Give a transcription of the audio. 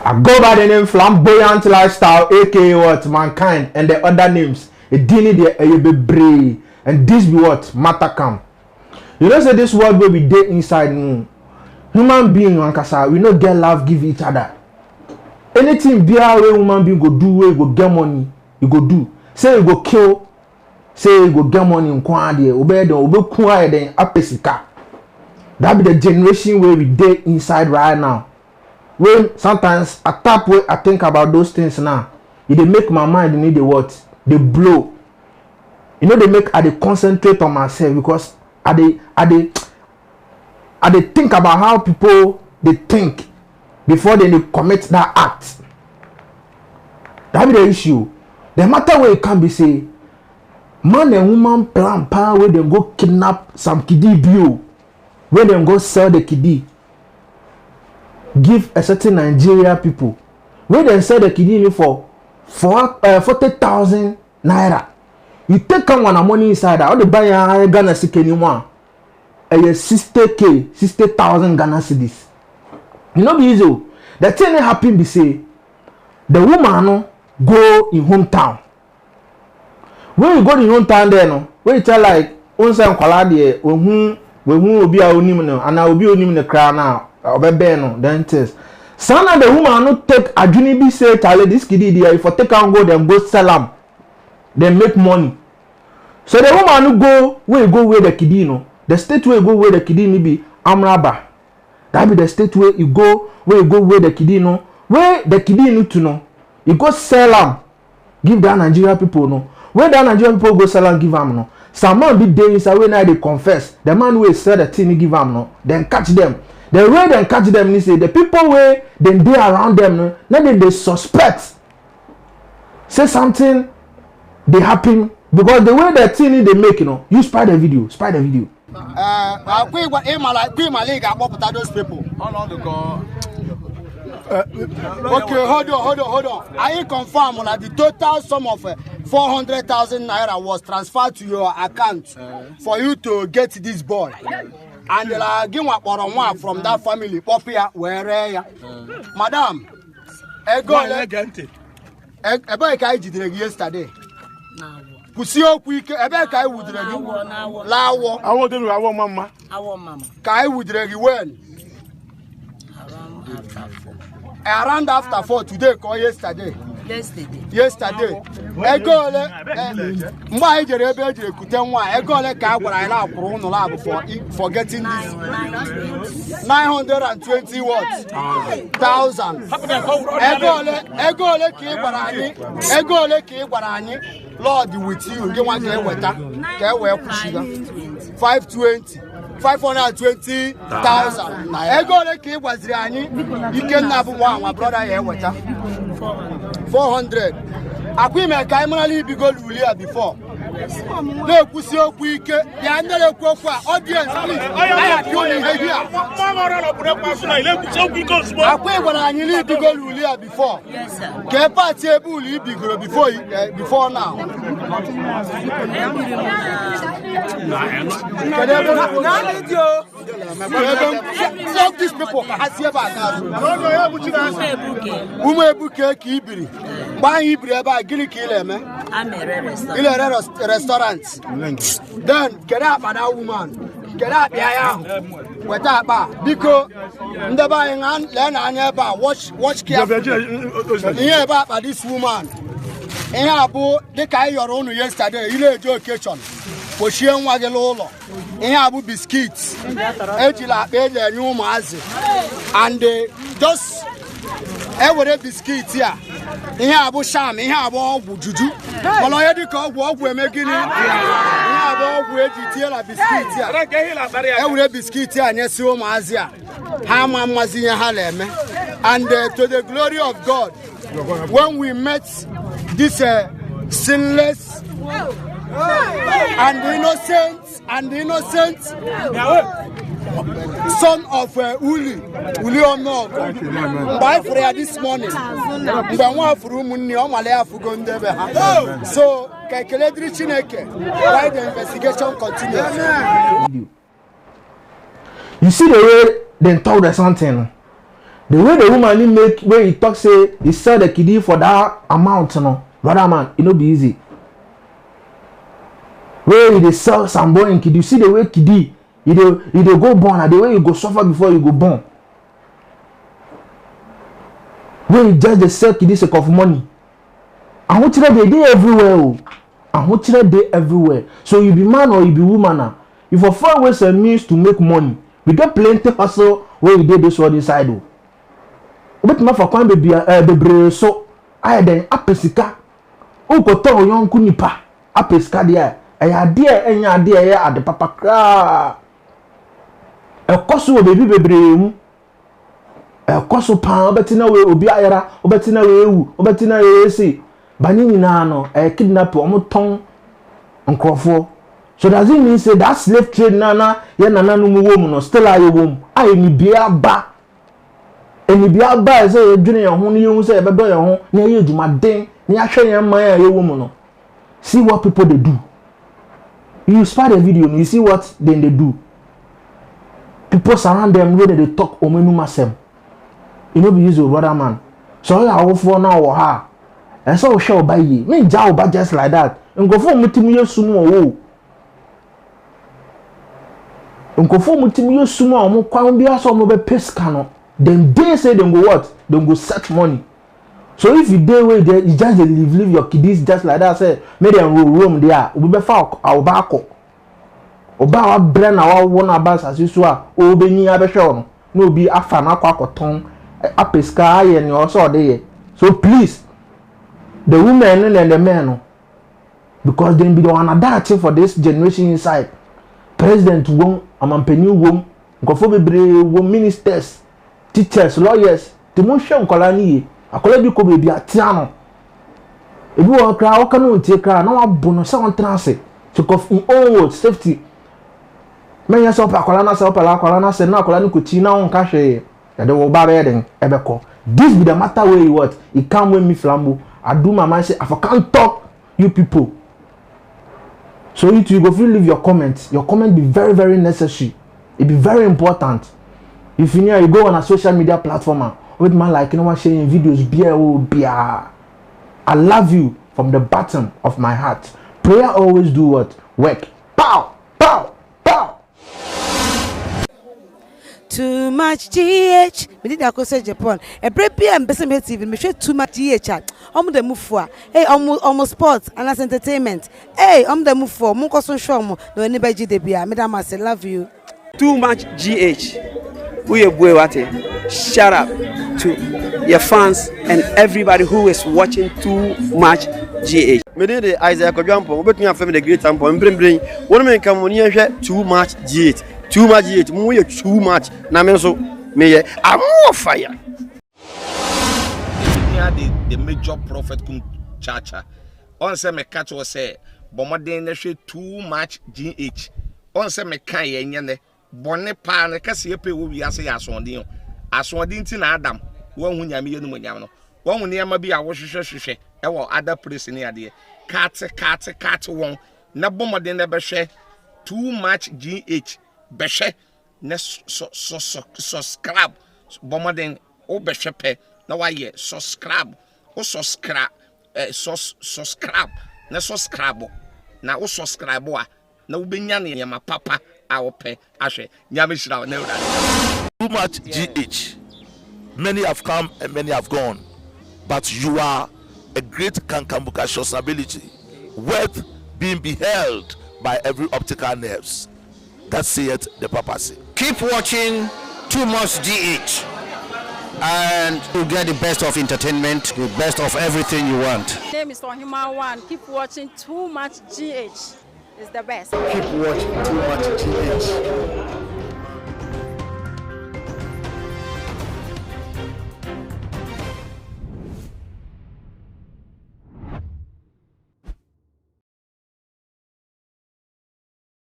I go by the name Flamboyant Lifestyle, aka what? Mankind, and the other names. A dini the brave, and this be what? Matacam. You know, say this world where we date inside moon. Human being, we no get love, give each other. Anything be our way, human being go do, way go get money, you go do. Say you go kill, say you go get money in quantity, obey the obey quiet then apesika. That be the generation where we date inside right now. When sometimes I tap way I think about those things now, it they make my mind need the what? They blow. You know, they make I they concentrate on myself because I they think about how people they think before they commit that act. That be the issue. The matter where it can be say, man and woman plan power where they go kidnap some kiddie bio, where they go sell the kiddie. Give a certain Nigeria people where they sell the kiddie for 40,000 naira. You take on one money inside all the buy a Ghana cedi anymore. 60,000 Ghana cedis. You know be easy. The thing that happen be say the woman no go in hometown. When you go in hometown there no, when you tell like once I'm called there, we obi a onim no, and I obi onim no cry now. Obebe no then test sana the woman no take adwini bi say tale this kidi there if for take am go them go sell am then make money. So the woman no go where the kidi no, the state where go where the kidi ni be Amraba. That be the state where you go where the kidi no, where the kidi no to no, you go sell am give that Nigeria people no, where that Nigerian people go sell am give am no. Some man be there inside when I they confess the man who sell the thing give am no, then catch them. The way they catch them, they say the people where then they around them, no, then they suspect. Say something, they happen because the way the thing they make, you know, you spy the video. Those people. Okay, hold on. I confirm that the total sum of 400,000 naira was transferred to your account for you to get this boy. And they'll give one from that family. Popia, where Madam, I yesterday. Kusio quick, I bet I would Lawo. I want mama. Kai would when? Around after 4 today, call yesterday. Yesterday. I go my Jerebel Kutenwa, I go like I for getting this 920 watts. 1,000. I go like Lord with you, get one get water, get where 520. 520,000. I go like it was Riani. You can have one, my brother here water. 400. I quit my camera be good before. Look, we see a quick, the under audience. I quit when I need to go before. Yes, sir. Get part table before now. Fuck these people. I see about restaurant. Then get up at that woman. Get up there. What up? Because the buying and learn about watch careful. Hear about this woman. And about the guy your own yesterday. You know education. For she and Wagelolo. And about biscuits. Ejila bele new mazi. And just every biscuit here. Here about sham. Here about juju. Well, I had to call what we're making it. Every biscuit here, and yes, you Mazia. Hama Mazia Halem. And to the glory of God, when we met this sinless and innocent son of Uli Ono. By prayer this morning, so calculate Chineke while the investigation continues. You see the way they told us something. The way the woman make, where he talk say he sell the kiddie for that amount, no, brother man, it no be easy. Where they sell some boy in kiddie, you see the way kiddie, you go born, and the way you go suffer before you go born. Where you just the sell kiddie sake of money. And what they dey everywhere, and what they everywhere. So you be man or you be woman now. If you find ways and means to make money, we get plenty hustle where you did this one inside. But my for coin baby so I then apesika. O ko to yon kunipa apesika dia. Aya dia enya dia ya ade papa kra. E koso baby bebree. E koso pan obetina we obi ayara, obetina we ewu, obetina we esi. Bani nyina no e kidnap omo ton nkrofo. So does it mean say that slave trade nana ye nana no mu wo mu no still aye wo mu. Aye ni bia ba. Eni bia ba say dwene ye ho ne ye say e bedo ye ho na ye dwumaden na ahwe ye man aye wo mu no. See what people they do. You spy the video, you see what then they do. People surround them where they talk omenu masem. You know be use your brother man. So I will for now or her. And so show by ye. Me jaw ba just like that. And go for mutimi sumo wo. And go for mutimi sumo mo kwan bia so mo be pesca no. Then they say them go what? Them go set money. So if you day where there, you just leave your kiddies just like that. Say, make them room there. We be far our back. Oba wa brand our one about as you saw. O be ni abesho no be afa na kwa koton apeska aye ni also there. So please, the women and the men, because they be the one adapting for this generation inside. President won, amampeni won, nkofo bebre won, ministers, teachers, lawyers. The mo hwe nkola ni akola bi ko bebi atia no ebi wo kra wo kana ontie kra na wabo no se won transe to of in own words safety men ya so pa akola na se pa la akola na se na akola ni ko ti na won ka hwe ya de wo ba be den ebeko. This be the matter where you what it come when me flambo adu mama say I can't talk you people. So you go feel leave your comments. Your comment be very very necessary. It be very important. If you need you go on a social media platform with man like you know what sharing videos beer. I love you from the bottom of my heart. Prayer always do what? Work. Pow! Pow! Pow! Too much GH. Me did I say Japan. A prepare and best TV. Me share too much GH. The move for. Hey, almost sports and as entertainment. Hey, the move for. Munko so show mo. No anybody de bia. Madam I say love you. Too much GH. Shout out to your fans and everybody who is watching Too Much GH. Me dey Isaac Odwampo, obetun afem the great ampo mbrenbren. Wonu me nka mo ni ehwe Too Much GH. Too Much GH, mo ye too much. Na me so me ye am fire. The major prophet kun chacha. On say me catch o say bomoden na hwe Too Much GH. On say me kan ye nyane bonne pa na kase epe wo wi ase ya asondin. Asondin ti na Adam. Wo hu nyame ye no nyame no. Wo hu ne ma bi a wo hwehwehwehwe e wo other place ni ade. Cat won na bomoden na be hwe Too Much GH. Be hwe na subscribe bomoden o be hwe pe na wa ye subscribe o subscribe subscribe na subscribe na o subscribe a na wo benya ne yama papa a wo pe ahwe nyame hira na ura. Too Much GH. Many have come and many have gone, but you are a great kankambuka ability, worth being beheld by every optical nerves. That saith the papacy. Keep watching Too Much GH, and you'll get the best of entertainment, the best of everything you want. My name is Ohima One. Keep watching Too Much GH. It's the best. Keep watching Too Much GH.